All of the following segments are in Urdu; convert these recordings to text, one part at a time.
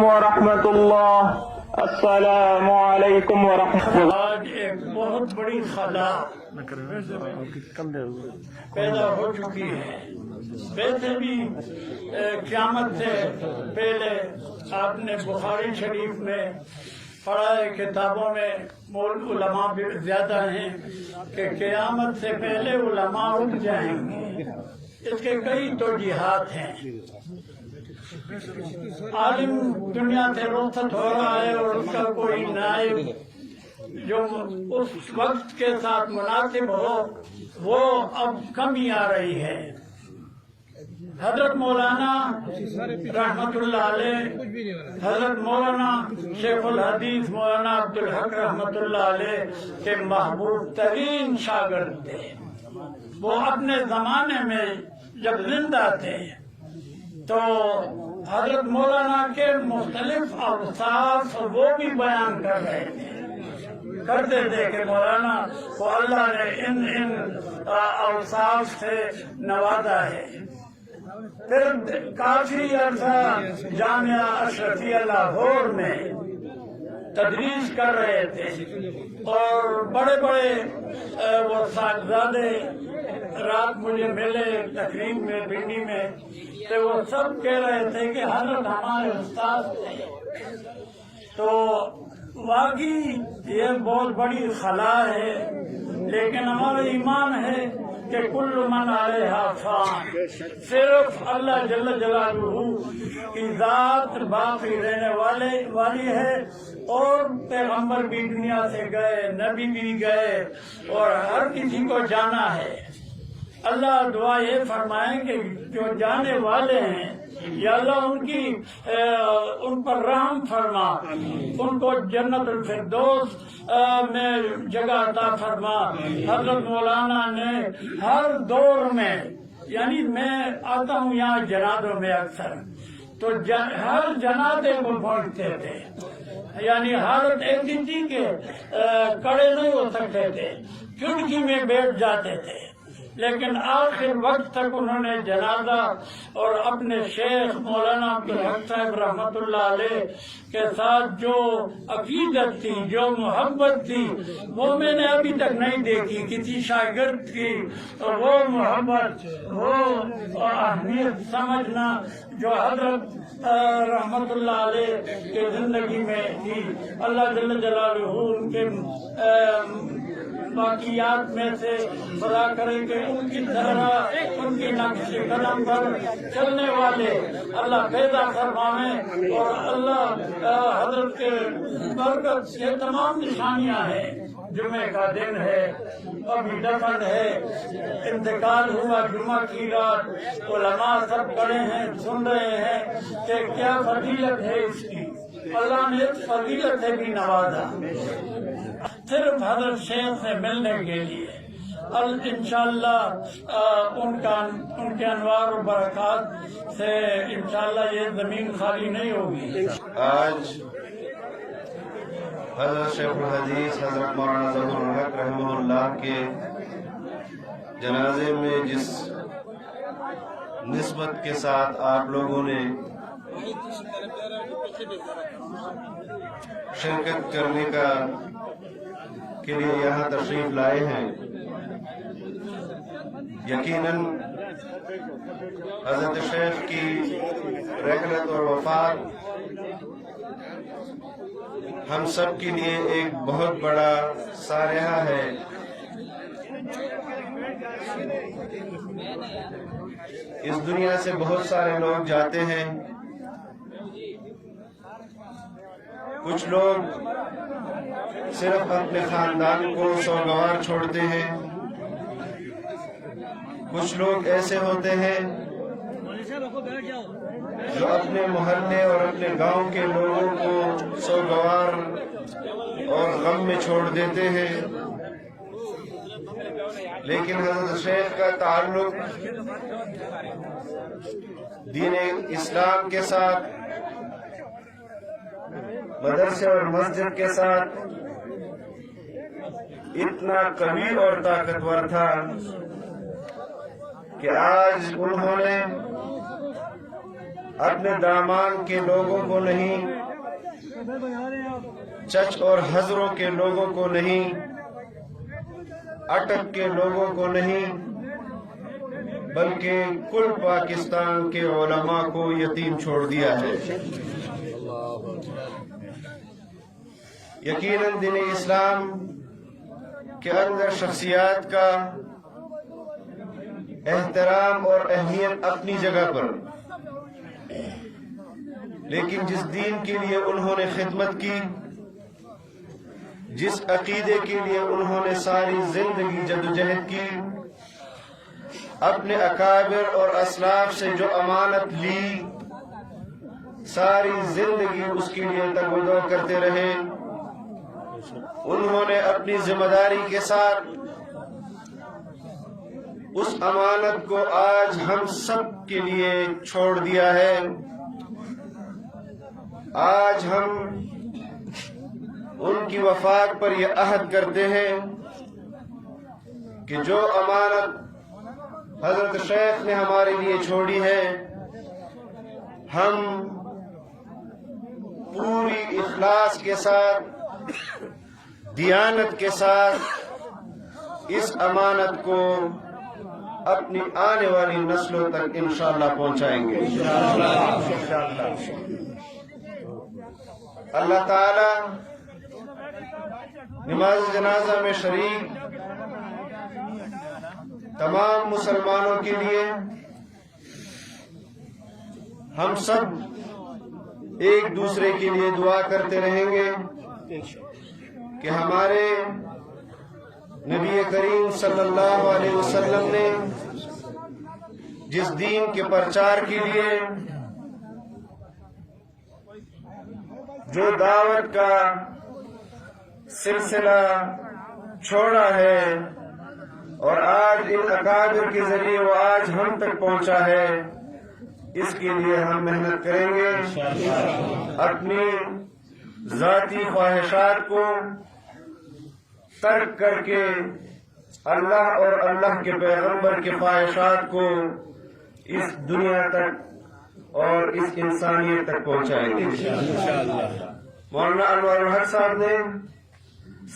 ورحمۃ اللہ. السلام علیکم ورحمۃ اللہ. آج ایک بہت بڑی خلا پیدا ہو چکی ہے. ویسے بھی قیامت سے پہلے آپ نے بخاری شریف میں پڑھا ہے، کتابوں میں مول علماء بھی زیادہ ہیں کہ قیامت سے پہلے علماء اٹھ جائیں گے. اس کے کئی توجیحات ہیں. عالم دنیا سے رخصت ہو رہا ہے اور اس کا کوئی نائب جو اس وقت کے ساتھ مناسب ہو وہ اب کمی آ رہی ہے. حضرت مولانا رحمت اللہ علیہ، حضرت مولانا شیخ الحدیث مولانا عبدالحق رحمت اللہ علیہ کے محبوب ترین شاگرد تھے. وہ اپنے زمانے میں جب زندہ تھے تو حضرت مولانا کے مختلف اوصاف وہ بھی بیان کر رہے تھے، کرتے تھے کہ مولانا کو اللہ نے ان اوصاف سے نوازا ہے. پھر کافی عرصہ جامعہ اشرفیہ لاہور میں تدریس کر رہے تھے اور بڑے بڑے وہ صاحبزادے رات مجھے ملے تقریب میں پنڈی میں تو وہ سب کہہ رہے تھے کہ حضرت ہمارے استاد تھے. تو واقعی یہ بہت بڑی خلا ہے، لیکن ہمارا ایمان ہے کہ کل من علیہا فان، صرف اللہ جل جلالہ کی ذات باقی رہنے والی ہے. اور پیغمبر بھی دنیا سے گئے، نبی بھی گئے اور ہر کسی کو جانا ہے. اللہ دعا یہ فرمائیں کہ جو جانے والے ہیں یا اللہ ان پر رحم فرما، ان کو جنت الفردوس میں جگہ عطا فرما. حضرت مولانا نے ہر دور میں، یعنی میں آتا ہوں یہاں جنازوں میں اکثر، تو ہر جنازے کو پہنچتے تھے. یعنی حالت ایسی تھی کہ کڑے نہیں ہو سکتے تھے، کھڑکی میں بیٹھ جاتے تھے، لیکن آخر وقت تک انہوں نے جنازہ اور اپنے شیخ مولانا عبدالحق صاحب رحمت اللہ علیہ کے ساتھ جو عقیدت تھی، جو محبت تھی، وہ میں نے ابھی تک نہیں دیکھی کسی شاگرد کی. وہ محبت، وہ اہمیت سمجھنا جو حضرت رحمت اللہ علیہ کے زندگی میں تھی. اللہ جل جلالہ ان کے باقیات میں سے خدا کرے کہ ان کی طرح ان کی نقش قدم پر چلنے والے اللہ پیدا فرمائیں. اور اللہ حضرت کے برکت یہ تمام نشانیاں ہیں. جمعے کا دن ہے، ابھی دفن ہے، انتقال ہوا جمعہ کی رات، علماء سب کھڑے ہیں سن رہے ہیں کہ کیا فضیلت ہے اس کی. اللہ نے اس فضیلت سے بھی نوازا صرف حضرت شیخ سے ملنے کے لیے. انشاءاللہ ان کے انوار و برکات سے انشاءاللہ یہ زمین خالی نہیں ہوگی. آج حضرت شیخ الحدیث حضرت مولانا ظہور الحق رحمہ اللہ کے جنازے میں جس نسبت کے ساتھ آپ لوگوں نے شرکت کرنے کے لیے یہاں تشریف لائے ہیں، یقیناً حضرت شیخ کی رحلت اور وفات ہم سب کے لیے ایک بہت بڑا سانحہ ہے. اس دنیا سے بہت سارے لوگ جاتے ہیں. کچھ لوگ صرف اپنے خاندان کو سوگوار چھوڑتے ہیں، کچھ لوگ ایسے ہوتے ہیں جو اپنے محلے اور اپنے گاؤں کے لوگوں کو سوگوار اور غم میں چھوڑ دیتے ہیں. لیکن حضرت شیخ کا تعلق دین اسلام کے ساتھ، مدرسے اور مسجد کے ساتھ اتنا قوی اور طاقتور تھا کہ آج انہوں نے اپنے دامان کے لوگوں کو نہیں، چچ اور حضروں کے لوگوں کو نہیں، اٹک کے لوگوں کو نہیں، بلکہ کل پاکستان کے علماء کو یتیم چھوڑ دیا ہے۔ یقیناً دین اسلام کے اندر شخصیات کا احترام اور اہمیت اپنی جگہ پر، لیکن جس دین کے لیے انہوں نے خدمت کی، جس عقیدے کے لیے انہوں نے ساری زندگی جدوجہد کی، اپنے اکابر اور اسلاف سے جو امانت لی، ساری زندگی اس کے لیے تگودو کرتے رہے، انہوں نے اپنی ذمہ داری کے ساتھ اس امانت کو آج ہم سب کے لیے چھوڑ دیا ہے۔ آج ہم ان کی وفات پر یہ عہد کرتے ہیں کہ جو امانت حضرت شیخ نے ہمارے لیے چھوڑی ہے، ہم پوری اخلاص کے ساتھ، دیانت کے ساتھ اس امانت کو اپنی آنے والی نسلوں تک انشاءاللہ پہنچائیں گے۔ اللہ تعالی نماز جنازہ میں شریک تمام مسلمانوں کے لیے ہم سب ایک دوسرے کے لیے دعا کرتے رہیں گے کہ ہمارے نبی کریم صلی اللہ علیہ وسلم نے جس دین کے پرچار کے لیے جو دعوت کا سلسلہ چھوڑا ہے اور آج ان اکابر کے ذریعے وہ آج ہم تک پہنچا ہے، اس کے لیے ہم محنت کریں گے، اپنی ذاتی خواہشات کو ترک کر کے اللہ اور اللہ کے پیغمبر کے خواہشات کو اس دنیا تک اور اس انسانیت تک پہنچائیں گے۔ مولانا انور الحق صاحب نے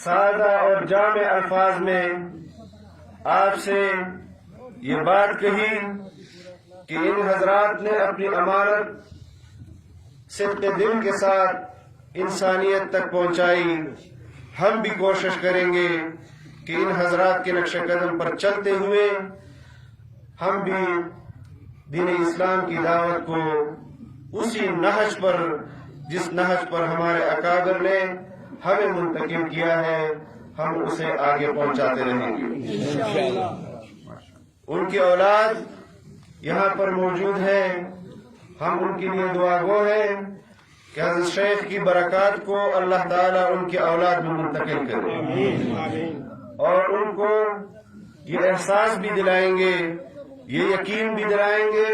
سادہ اور جامع الفاظ میں آپ سے یہ بات کہی کہ ان حضرات نے اپنی امانت صدق دل کے ساتھ انسانیت تک پہنچائی۔ ہم بھی کوشش کریں گے کہ ان حضرات کے نقش قدم پر چلتے ہوئے ہم بھی دین اسلام کی دعوت کو اسی نہج پر، جس نہج پر ہمارے اکابر نے ہمیں منتقل کیا ہے، ہم اسے آگے پہنچاتے رہیں گے۔ ان کی اولاد یہاں پر موجود ہے، ہم ان کے لیے دعا گو ہیں کہ حضرت شیخ کی برکات کو اللہ تعالیٰ ان کی اولاد میں منتقل کرے، اور ان کو یہ احساس بھی دلائیں گے، یہ یقین بھی دلائیں گے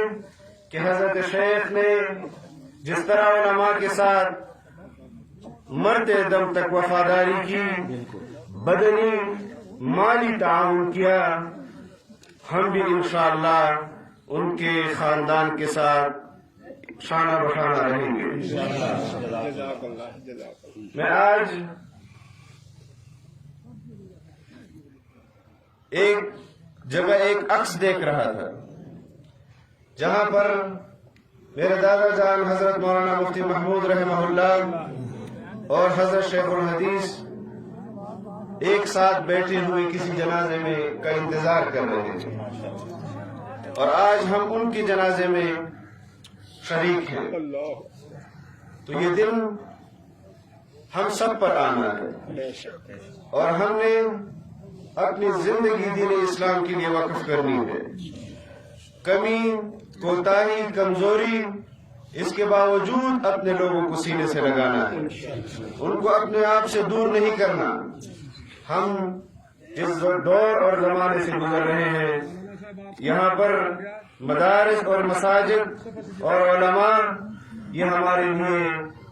کہ حضرت شیخ نے جس طرح علماء کے ساتھ مرتے دم تک وفاداری کی، بدنی مالی تعاون کیا، ہم بھی انشاءاللہ ان کے خاندان کے ساتھ شانہ بشانہ رہیں گے۔ میں آج ایک جگہ ایک عکس دیکھ رہا تھا جہاں پر میرے دادا جان حضرت مولانا مفتی محمود رحمہ اللہ اور حضرت شیخ الحدیث ایک ساتھ بیٹھے ہوئے کسی جنازے میں کا انتظار کر رہے تھے، اور آج ہم ان کے جنازے میں شریک ہیں۔ تو یہ دن ہم سب پر آنا ہے اور ہم نے اپنی زندگی دین اسلام کے لیے وقف کرنی ہے۔ کمی، کوتاہی، کمزوری، اس کے باوجود اپنے لوگوں کو سینے سے لگانا ہے، ان کو اپنے آپ سے دور نہیں کرنا۔ ہم جس دور اور زمانے سے گزر رہے ہیں، یہاں پر مدارس اور مساجد اور علماء یہ ہمارے لیے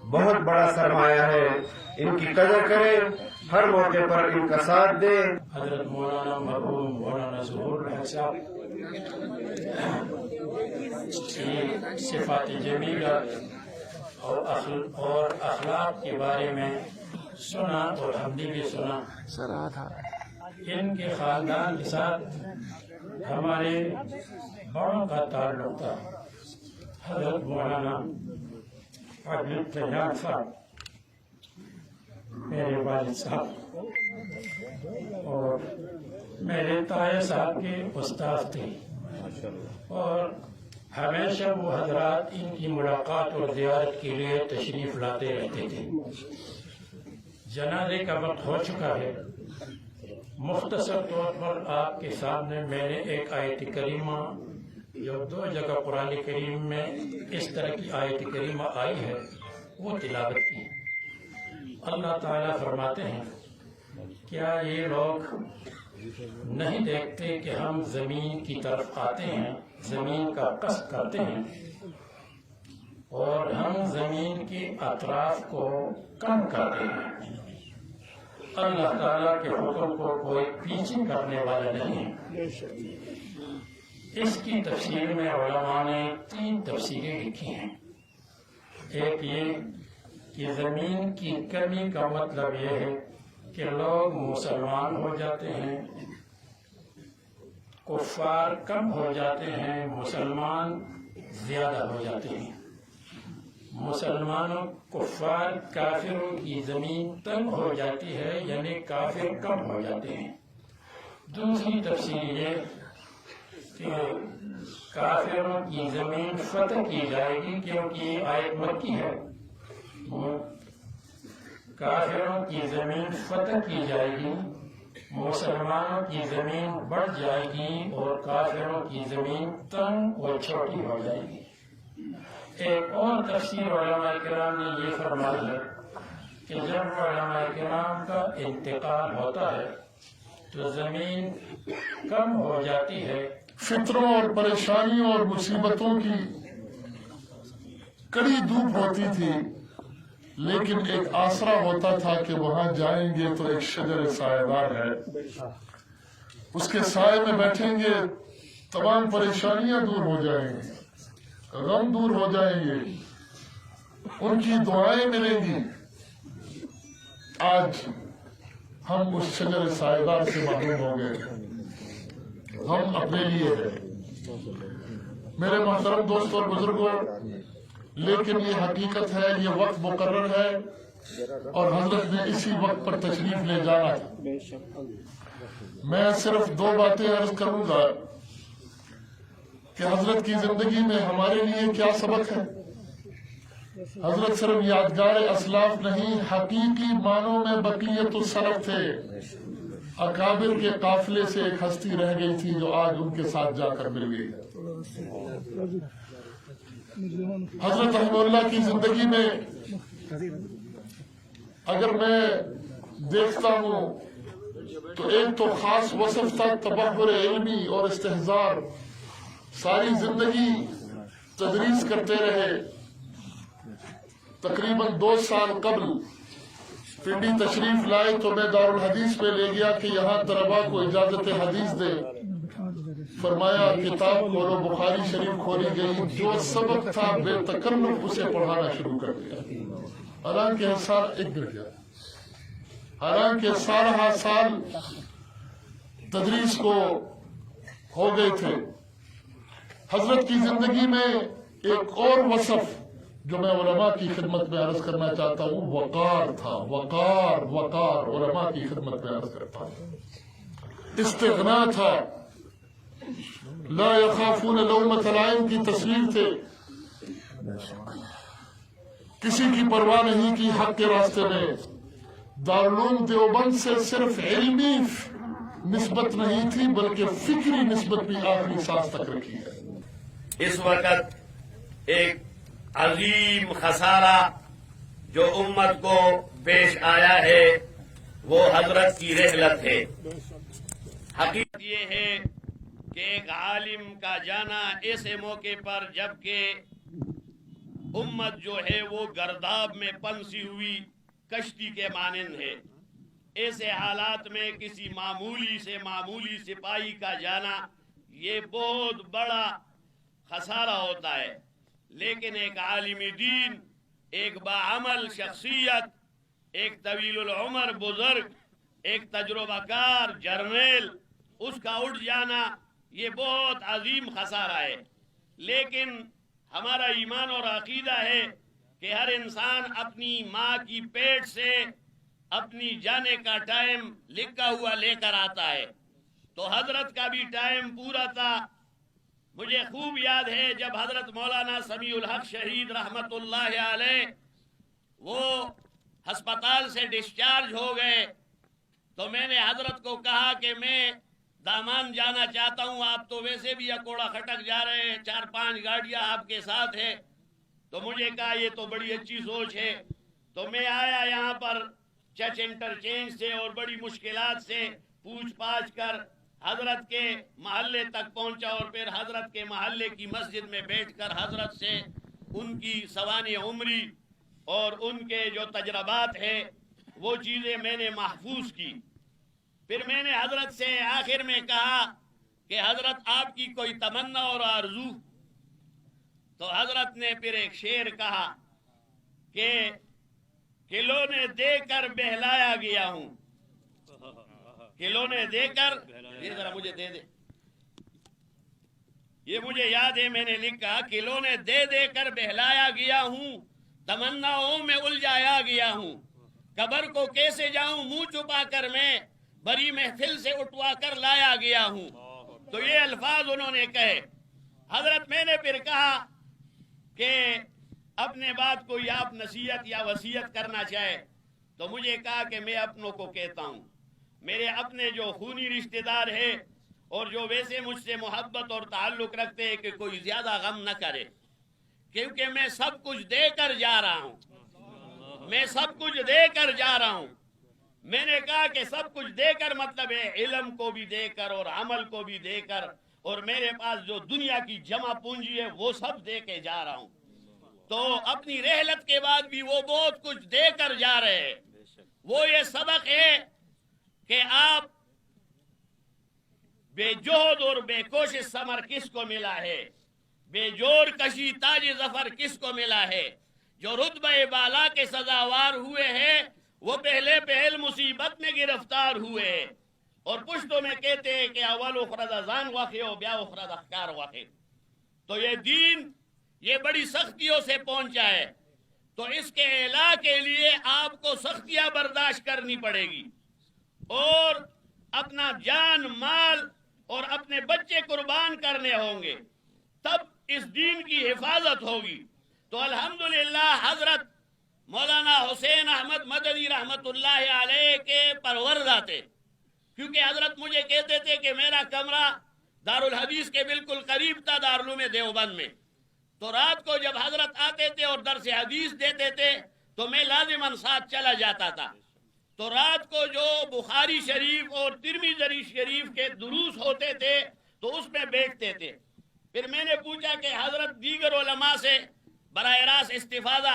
بہت بڑا سرمایہ ہے. ان کی قدر کریں, ہر موقع پر ان کا ساتھ دیں. حضرت مولانا مرحوم مولانا ظہور الحق صاحب کی صفات جمیلہ اور اخلاق کے بارے میں سنا اور ہم نے بھی سنا. ان کے خاندان کے ساتھ ہمارے بڑوں کا تعلق تھا. حضرت مولانا عبد طیار صاحب میرے والد صاحب اور میرے تایا صاحب کے استاد تھے اور ہمیشہ وہ حضرات ان کی ملاقات اور زیارت کے لیے تشریف لاتے رہتے تھے. جنازے کا وقت ہو چکا ہے. مختصر طور پر آپ کے سامنے میں نے ایک آیت کریمہ جو 2 جگہ قرآن کریم میں اس طرح کی آیت کریمہ آئی ہے وہ تلاوت کی. اللہ تعالیٰ فرماتے ہیں کیا یہ لوگ نہیں دیکھتے کہ ہم زمین کی طرف آتے ہیں, زمین کا قصد کرتے ہیں اور ہم زمین کے اطراف کو کم کرتے ہیں. اللہ تعالیٰ کے حکم کو کوئی پیچھے کرنے والا نہیں ہے. اس کی تفسیر میں علماء نے 3 تفسیریں لکھی ہیں. ایک یہ کہ زمین کی کمی کا مطلب یہ ہے کہ لوگ مسلمان ہو جاتے ہیں, کفار کم ہو جاتے ہیں, مسلمان زیادہ ہو جاتے ہیں. مسلمانوں کفار کافروں کی زمین تنگ ہو جاتی ہے یعنی کافر کم ہو جاتے ہیں. دوسری تفسیر یہ کہ کافروں کی زمین فتح کی جائے گی کیونکہ یہ آیت مکی ہے. کافروں کی زمین فتح کی جائے گی, مسلمانوں کی زمین بڑھ جائے گی اور کافروں کی زمین تنگ اور چھوٹی ہو جائے گی. ایک اور تفسیر علماء کرام نے یہ فرمایا ہے کہ جب علماء کرام کا انتقال ہوتا ہے تو زمین کم ہو جاتی ہے. فطروں اور پریشانیوں اور مصیبتوں کی کڑی دھوپ ہوتی تھی لیکن ایک آسرا ہوتا تھا کہ وہاں جائیں گے تو ایک شجر سایہ دار ہے, اس کے سائے میں بیٹھیں گے, تمام پریشانیاں دور ہو جائیں گی, غم دور ہو جائیں گے, ان کی دعائیں ملیں گی. آج ہم اس شجر سایہ دار سے محروم ہو گئے. ہم اپنے لیے ہیں میرے محترم دوستوں اور بزرگوں, لیکن یہ حقیقت ہے, یہ وقت مقرر ہے اور حضرت نے اسی وقت پر تشریف لے جانا ہے. میں صرف 2 باتیں عرض کروں گا کہ حضرت کی زندگی میں ہمارے لیے کیا سبق ہے. حضرت صرف یادگار اسلاف نہیں, حقیقی معنوں میں بقیت السلف تھے. اکابر کے قافلے سے ایک ہستی رہ گئی تھی جو آج ان کے ساتھ جا کر مل گئی. حضرت رحمہ اللہ کی زندگی میں اگر میں دیکھتا ہوں تو ایک تو خاص وصف تھا تبحر علمی اور استحضار. ساری زندگی تدریس کرتے رہے. تقریباً 2 سال قبل پنڈی تشریف لائے تو میں دارالحدیث میں لے گیا کہ یہاں طلباء کو اجازت حدیث دے. فرمایا کتاب کھولو, بخاری شریف کھولی گئی, جو سبق تھا بے تکلف اسے پڑھانا شروع کر دیا. حالانکہ سارا سال تدریس کو ہو گئے تھے. حضرت کی زندگی میں ایک اور وصف جو میں علماء کی خدمت میں عرض کرنا چاہتا ہوں, وقار تھا. وقار علماء کی خدمت میں عرض کرتا ہوں. استغنا تھا. لا یخافون لومۃ لائم کی تصویر تھے. کسی کی پرواہ نہیں کی حق کے راستے میں. دارالعلوم دیوبند سے صرف علمی نسبت نہیں تھی بلکہ فکری نسبت بھی آخری سانس تک رکھی ہے. اس وقت ایک عظیم خسارہ جو امت کو پیش آیا ہے وہ حضرت کی رحلت ہے. حقیقت یہ ہے کہ ایک عالم کا جانا ایسے موقع پر جبکہ امت جو ہے وہ گرداب میں پنسی ہوئی کشتی کے مانند ہے. ایسے حالات میں کسی معمولی سے معمولی سپاہی کا جانا یہ بہت بڑا خسارہ ہوتا ہے. لیکن ایک عالم دین، ایک باعمل شخصیت، ایک طویل العمر بزرگ، ایک تجربہ کار جرنیل، اس کا اٹھ جانا یہ بہت عظیم خسارہ ہے. لیکن ہمارا ایمان اور عقیدہ ہے کہ ہر انسان اپنی ماں کی پیٹ سے اپنی جانے کا ٹائم لکھا ہوا لے کر آتا ہے. تو حضرت کا بھی ٹائم پورا تھا. مجھے خوب یاد ہے جب حضرت مولانا سمیع الحق شہید رحمت اللہ علیہ وہ ہسپتال سے ڈسچارج ہو گئے تو میں نے حضرت کو کہا کہ میں دامان جانا چاہتا ہوں. آپ تو ویسے بھی اکوڑا کھٹک جا رہے ہیں، 4-5 گاڑیاں آپ کے ساتھ ہیں. تو مجھے کہا یہ تو بڑی اچھی سوچ ہے. تو میں آیا یہاں پر چچ انٹرچینج سے اور بڑی مشکلات سے پوچھ پاچھ کر حضرت کے محلے تک پہنچا اور پھر حضرت کے محلے کی مسجد میں بیٹھ کر حضرت سے ان کی سوانح عمری اور ان کے جو تجربات ہیں وہ چیزیں میں نے محفوظ کی. پھر میں نے حضرت سے آخر میں کہا کہ حضرت آپ کی کوئی تمنا اور آرزو؟ تو حضرت نے پھر ایک شعر کہا کہ کھلونے دے کر بہلایا گیا ہوں. کھلونے دے کر، یہ ذرا مجھے دے دے، یہ مجھے یاد ہے میں نے لکھا، کھلونے دے دے کر بہلایا گیا ہوں، تمناؤں میں الجھایا گیا ہوں، قبر کو کیسے جاؤں منہ چھپا کر میں، بڑی محفل سے اٹھوا کر لایا گیا ہوں. تو یہ الفاظ انہوں نے کہے. حضرت میں نے پھر کہا کہ اپنے بات کو یا آپ نصیحت یا وصیت کرنا چاہے تو مجھے کہا کہ میں اپنوں کو کہتا ہوں، میرے اپنے جو خونی رشتہ دار ہیں اور جو ویسے مجھ سے محبت اور تعلق رکھتے ہیں کہ کوئی زیادہ غم نہ کرے، کیونکہ میں سب کچھ دے کر جا رہا ہوں. میں سب کچھ دے کر جا رہا ہوں. میں نے کہا کہ سب کچھ دے کر مطلب ہے علم کو بھی دے کر اور عمل کو بھی دے کر، اور میرے پاس جو دنیا کی جمع پونجی ہے وہ سب دے کے جا رہا ہوں. تو اپنی رحلت کے بعد بھی وہ بہت کچھ دے کر جا رہے ہیں. وہ یہ سبق ہے کہ آپ بے جہد اور بے کوشش ثمر کس کو ملا ہے، بے جور کشی تاج ظفر کس کو ملا ہے. جو رتبہ بالا کے سزاوار ہوئے ہیں وہ پہلے پہل مصیبت میں گرفتار ہوئے ہیں، اور پشتوں میں کہتے ہیں کہ اول اخرد ازان واقع ہو بیا اخرد اخکار واقع. تو یہ دین یہ بڑی سختیوں سے پہنچا ہے، تو اس کے اعلاء کے لیے آپ کو سختیاں برداشت کرنی پڑے گی اور اپنا جان مال اور اپنے بچے قربان کرنے ہوں گے، تب اس دین کی حفاظت ہوگی. تو الحمدللہ حضرت مولانا حسین احمد مدنی رحمت اللہ علیہ کے پروردہ تھے، کیونکہ حضرت مجھے کہتے تھے کہ میرا کمرہ دارالحدیث کے بالکل قریب تھا، دارالعلوم دیوبند میں. تو رات کو جب حضرت آتے تھے اور درس حدیث دیتے تھے تو میں لازماً ساتھ چلا جاتا تھا. تو رات کو جو بخاری شریف اور ترمذی شریف کے دروس ہوتے تھے تو اس میں بیٹھتے تھے. پھر میں نے پوچھا کہ حضرت دیگر علماء سے براہ راست استفادہ،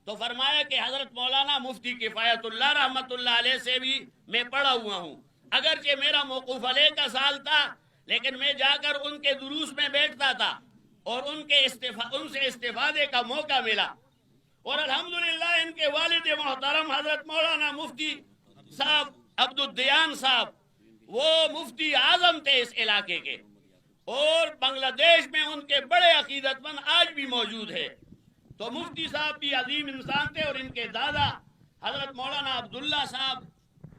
تو فرمایا کہ حضرت مولانا مفتی کفایت اللہ رحمت اللہ علیہ سے بھی میں پڑھا ہوا ہوں. اگرچہ میرا موقوف علیہ کا سال تھا لیکن میں جا کر ان کے دروس میں بیٹھتا تھا اور ان سے استفادے کا موقع ملا. اور الحمدللہ ان کے والد محترم حضرت مولانا مفتی صاحب عبد الدیان صاحب وہ مفتی اعظم تھے اس علاقے کے، اور بنگلہ دیش میں ان کے بڑے عقیدت مند آج بھی موجود ہے. تو مفتی صاحب بھی عظیم انسان تھے، اور ان کے دادا حضرت مولانا عبداللہ صاحب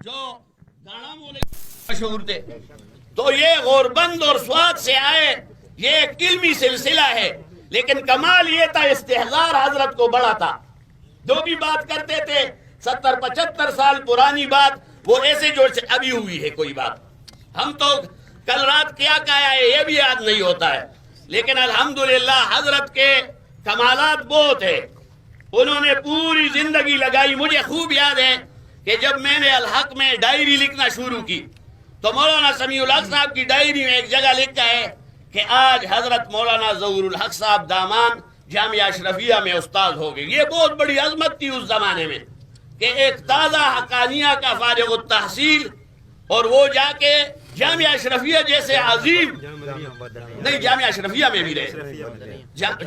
جو گانا مولوی مشہور تھے. تو یہ غوربند اور سوات سے آئے، یہ ایک علمی سلسلہ ہے، لیکن کمال یہ تھا استحضار حضرت کو بڑا تھا. جو بھی بات کرتے تھے 70-75 سال پرانی بات وہ ایسے جو ابھی ہوئی ہے کوئی بات. ہم تو کل رات کیا کہا ہے یہ بھی یاد نہیں ہوتا ہے، لیکن الحمدللہ حضرت کے کمالات بہت ہیں. انہوں نے پوری زندگی لگائی. مجھے خوب یاد ہے کہ جب میں نے الحق میں ڈائری لکھنا شروع کی تو مولانا سمیع الحق صاحب کی ڈائری میں ایک جگہ لکھا ہے کہ آج حضرت مولانا ظہور الحق صاحب دامان جامعہ اشرفیہ میں استاد ہو گئے. یہ بہت بڑی عظمت تھی اس زمانے میں کہ ایک تازہ حقانیہ کا فارغ التحصیل اور وہ جا کے جامعہ اشرفیہ جیسے عظیم، نہیں جامعہ اشرفیہ میں بھی رہے،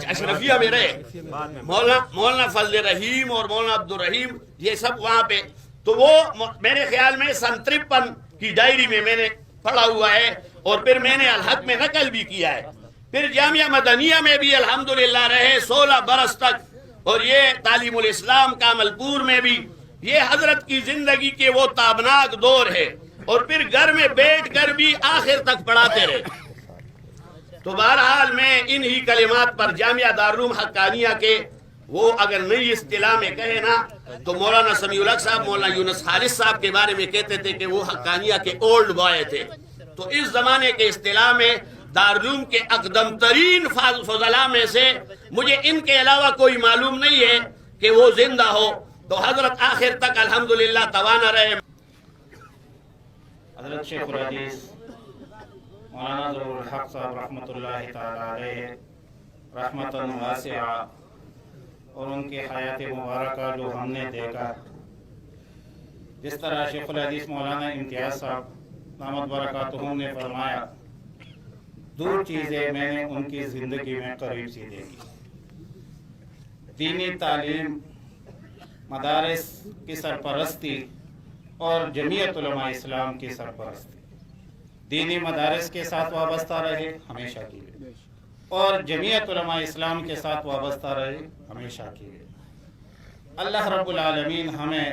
اشرفیہ میں رہے، مولانا فضل رحیم اور مولانا عبدالرحیم یہ سب وہاں پہ. تو وہ میرے خیال میں سن 53 کی ڈائری میں نے پڑھا ہوا ہے اور پھر میں نے الحق میں نقل بھی کیا ہے. پھر جامعہ مدنیہ میں بھی الحمدللہ رہے 16 برس تک، اور یہ تعلیم الاسلام کامل پور میں بھی. یہ حضرت کی زندگی کے وہ تابناک دور ہے، اور پھر گھر میں بیٹھ کر بھی آخر تک پڑھاتے رہے. تو بہرحال میں انہی کلمات پر جامعہ دارالعلوم حقانیہ کے وہ اگر نئی اصطلاح میں کہے نا تو مولانا سمیع الحق صاحب، مولانا یونس حارث صاحب کے بارے میں کہتے تھے کہ وہ حقانیہ کے اولڈ بوائے تھے. تو اس زمانے کے اصطلاح میں دارالعلوم کے اقدم ترین فضلاء میں سے مجھے ان کے علاوہ کوئی معلوم نہیں ہے کہ وہ زندہ ہو. تو حضرت آخر تک الحمدللہ توانا رہے. حضرت شیخ الحدیث مولانا ظہور الحق صاحب رحمۃ اللہ تعالی علیہ رحمتاً واسعہ، اور ان کی حیات مبارکہ جو ہم نے دیکھا، جس طرح شیخ الحدیث مولانا امتیاز صاحب دامت برکاتہم نے فرمایا، دو چیزیں میں نے ان کی زندگی میں قریب سے دیکھی: دینی تعلیم، مدارس کی سرپرستی اور جمعیت علماء اسلام کی سرپرستی. دینی مدارس کے ساتھ وابستہ رہے ہمیشہ کے لیے، اور جمعیت علماء اسلام کے ساتھ وابستہ رہے ہمیشہ کے لیے. اللہ رب العالمین ہمیں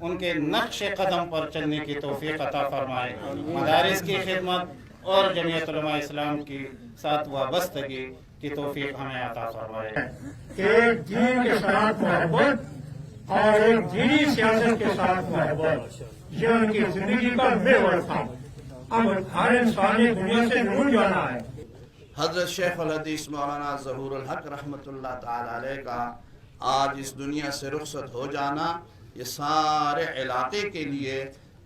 ان کے نقش قدم پر چلنے کی توفیق عطا فرمائے. مدارس کی خدمت اور جمعیت علماء اسلام کی ساتھ وابستگی کی توفیق ہمیں عطا فرمائے. ایک دین کے ساتھ محبت اور ایک دینی سیاست کے ساتھ محبت، یہ ان کی زندگی کا محور تھا. اب ہر انسانی دنیا سے دور جانا ہے. حضرت شیخ الحدیث مولانا ظہور الحق رحمۃ اللہ تعالی علیہ کا آج اس دنیا سے رخصت ہو جانا یہ سارے علاقے کے لیے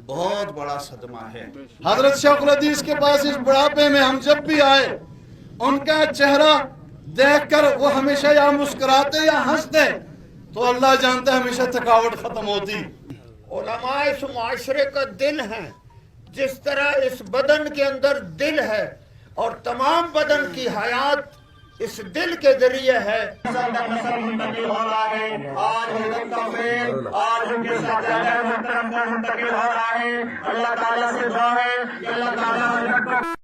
بہت بڑا صدمہ ہے. حضرت شیخ الحدیث کے پاس اس بڑھاپے میں ہم جب بھی آئے، ان کا چہرہ دیکھ کر وہ ہمیشہ یا مسکراتے یا ہنستے، تو اللہ جانتا ہے ہمیشہ تھکاوٹ ختم ہوتی. علماء اس معاشرے کا دل ہے. جس طرح اس بدن کے اندر دل ہے اور تمام بدن کی حیات اس دل کے ذریعے ہے. منتقل ہو رہا ہے اور حضرت کا فیل اور ان کے ساتھ منتقل ہو رہا ہے. اللہ تعالیٰ سے دعا ہے کہ اللہ تعالیٰ